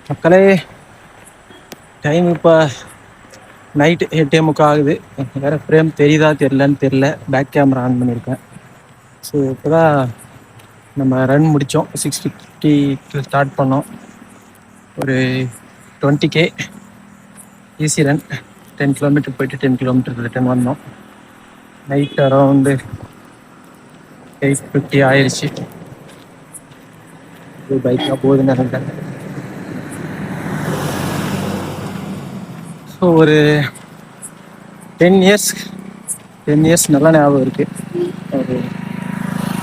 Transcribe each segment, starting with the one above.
மக்களே, டைம் இப்போ நைட்டு 8:45 ஆகுது. வேறு ஃப்ரேம் தெரியுதா தெரிலன்னு தெரில. பேக் கேமரா ஆன் பண்ணியிருக்கேன். ஸோ இப்போ தான் நம்ம ரன் முடித்தோம். 6:50 ஸ்டார்ட் பண்ணோம். ஒரு 20K ஈஸி ரன். 10 கிலோமீட்டர் போயிட்டு 10 கிலோமீட்டர் ரிட்டன் வந்தோம். நைட் அரௌண்டு 8:50 ஆயிடுச்சு. பைக்காக போகுதுன்னு நினைக்கிறேன். ஸோ ஒரு 10 இயர்ஸ் நல்லா ஞாபகம் இருக்குது. ஒரு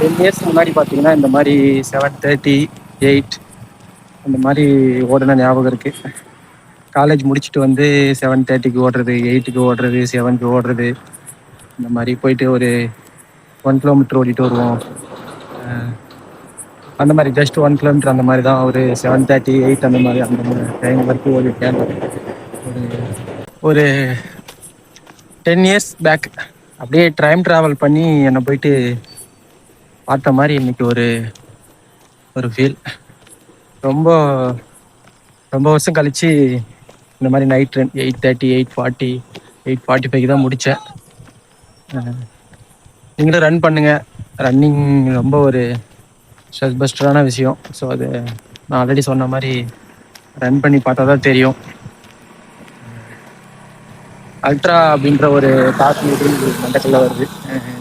10 இயர்ஸ் முன்னாடி பார்த்தீங்கன்னா இந்த மாதிரி 7:30, 8 அந்த மாதிரி ஓடின ஞாபகம் இருக்குது. காலேஜ் முடிச்சுட்டு வந்து 7:30க்கு ஓடுறது, 8க்கு ஓடுறது, 7க்கு ஓடுறது, இந்த மாதிரி போயிட்டு ஒரு 1 கிலோமீட்டர் ஓடிட்டு வருவோம். அந்த மாதிரி ஜஸ்ட் 1 கிலோமீட்டர் அந்த மாதிரி தான். ஒரு 7:30, 8 அந்த மாதிரி டைம் வரைக்கும் ஓடிட்டேன். ஒரு 10 இயர்ஸ் பேக் அப்படியே டைம் ட்ராவல் பண்ணி என்னை போயிட்டு பார்த்த மாதிரி இன்னைக்கு ஒரு ஃபீல். ரொம்ப ரொம்ப வருஷம் கழித்து இந்த மாதிரி நைட் ரன் 8:30, 8:40, 8:45 தான் முடித்தேன். நீங்களும் ரன் பண்ணுங்கள். ரன்னிங் ரொம்ப ஒரு ஸ்ட்ரெஸ் பஸ்டரான விஷயம். ஸோ அது நான் ஆல்ரெடி சொன்ன மாதிரி ரன் பண்ணி பார்த்தா தான் தெரியும். அல்ட்ரா அப்படின்ற ஒரு தாட் மண்டக்குள்ள வருது.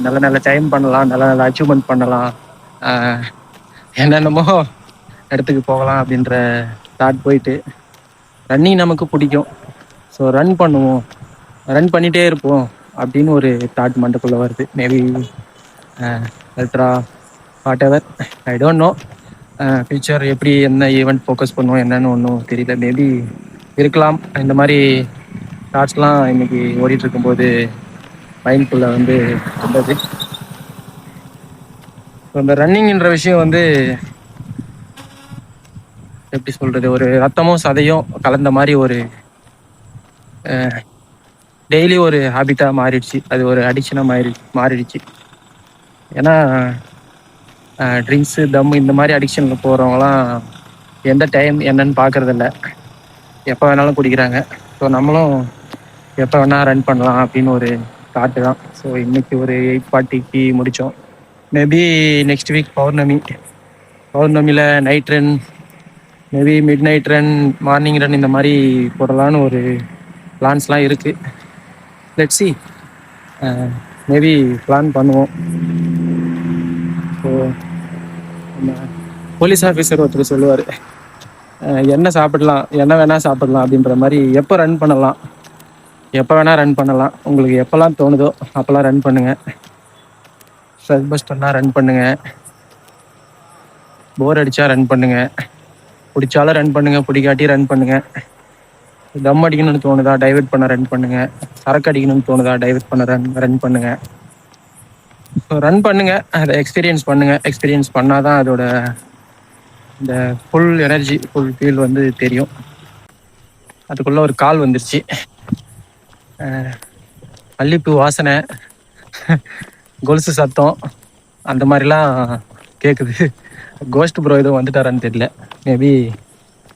நல்ல டைம் பண்ணலாம், நல்ல அச்சீவ்மெண்ட் பண்ணலாம், என்னென்னமோ இடத்துக்கு போகலாம் அப்படின்ற தாட் போயிட்டு ரன்னிங் நமக்கு பிடிக்கும். ஸோ ரன் பண்ணுவோம், ரன் பண்ணிகிட்டே இருப்போம் அப்படின்னு ஒரு தாட் மண்டக்குள்ளே வருது. Maybe ultra what ever, I don't know. Future எப்படி என்ன ஈவெண்ட் ஃபோக்கஸ் பண்ணுவோம் என்னன்னு ஒன்றும் தெரியல. மேபி இருக்கலாம். இந்த மாதிரி தாட்ஸ்லாம் இன்னைக்கு ஓடிட்டு இருக்கும்போது மைண்ட்குள்ளே வந்து இருந்தது. இந்த ரன்னிங்ன்ற விஷயம் வந்து எப்படி சொல்கிறது, ஒரு ரத்தமும் சதையும் கலந்த மாதிரி ஒரு டெய்லி ஒரு ஹேபிட்டாக மாறிடுச்சு. அது ஒரு அடிக்ஷனாக மாறிடுச்சு. ஏன்னா ட்ரிங்க்ஸு, தம் இந்த மாதிரி அடிக்ஷனில் போகிறவங்களாம் எந்த டைம் என்னன்னு பார்க்குறதில்ல, எப்போ வேணாலும் குடிக்கிறாங்க. ஸோ நம்மளும் எப்போ வேணால் ரன் பண்ணலாம் அப்படின்னு ஒரு தாட்டு தான். ஸோ இன்றைக்கி ஒரு 8:40க்கு முடித்தோம். மேபி நெக்ஸ்ட் வீக் பௌர்ணமியில் night run, maybe mid night run, morning run இந்த மாதிரி போடலான்னு ஒரு பிளான்ஸ்லாம் இருக்குது. லெட்ஸ் சி, மேபி பிளான் பண்ணுவோம். ஸோ நம்ம போலீஸ் ஆஃபீஸர் ஒருத்தர் சொல்லுவார், என்ன சாப்பிடலாம், என்ன வேணால் சாப்பிடலாம் அப்படின்ற மாதிரி. எப்போ ரன் பண்ணலாம், எப்போ வேணால் ரன் பண்ணலாம், உங்களுக்கு எப்போல்லாம் தோணுதோ அப்போல்லாம் ரன் பண்ணுங்கள். ஸ்ட்ரெஸ் பஸ்டர்னால் ரன் பண்ணுங்கள், போர் அடித்தா ரன் பண்ணுங்கள், பிடிச்சாலும் ரன் பண்ணுங்கள், பிடிக்காட்டி ரன் பண்ணுங்கள். தம் அடிக்கணும்னு தோணுதா டைவெர்ட் பண்ண ரன் பண்ணுங்கள், சரக்கு அடிக்கணும்னு தோணுதா டைவெர்ட் பண்ண ரன் பண்ணுங்கள். ஸோ ரன் பண்ணுங்கள், அதை எக்ஸ்பீரியன்ஸ் பண்ணுங்கள். எக்ஸ்பீரியன்ஸ் பண்ணால் தான் அதோட இந்த ஃபுல் எனர்ஜி, ஃபுல் ஃபீல் வந்து தெரியும். அதுக்குள்ளே ஒரு கால் வந்துருச்சு. மல்லிப்பூ வாசனை, கொலுசு சத்தம் அந்த மாதிரிலாம் கேட்குது. கோஸ்ட் ப்ரோ எதுவும் வந்துட்டாரான்னு தெரியல. மேபி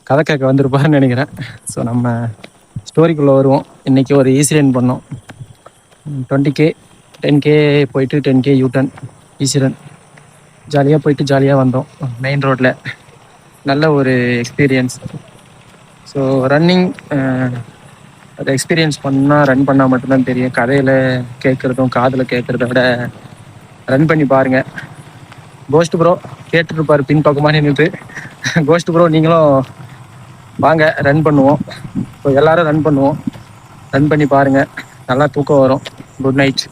கதை கேட்க வந்திருப்பாருன்னு நினைக்கிறேன். ஸோ நம்ம ஸ்டோரிக்குள்ளே வருவோம். இன்றைக்கி ஒரு ஈஸி ரன் பண்ணோம். 20K 10K போயிட்டு 10K யூட்டன் ஈஸி ரன். ஜாலியாக போயிட்டு ஜாலியாக வந்தோம் மெயின் ரோட்டில். நல்ல ஒரு எக்ஸ்பீரியன்ஸ். ஸோ ரன்னிங் அதை எக்ஸ்பீரியன்ஸ் பண்ணால், ரன் பண்ணால் மட்டும்தான் தெரியும். கதையில் கேட்குறதும் காதில் கேட்குறத விட ரன் பண்ணி பாருங்கள். கோஸ்ட் ப்ரோ கேட்டுருப்பார் பின்பக்கமாக நின்றுட்டு. கோஸ்ட் ப்ரோ நீங்களும் வாங்க, ரன் பண்ணுவோம். ஸோ எல்லோரும் ரன் பண்ணுவோம். ரன் பண்ணி பாருங்கள், நல்லா தூக்கம் வரும். Good night.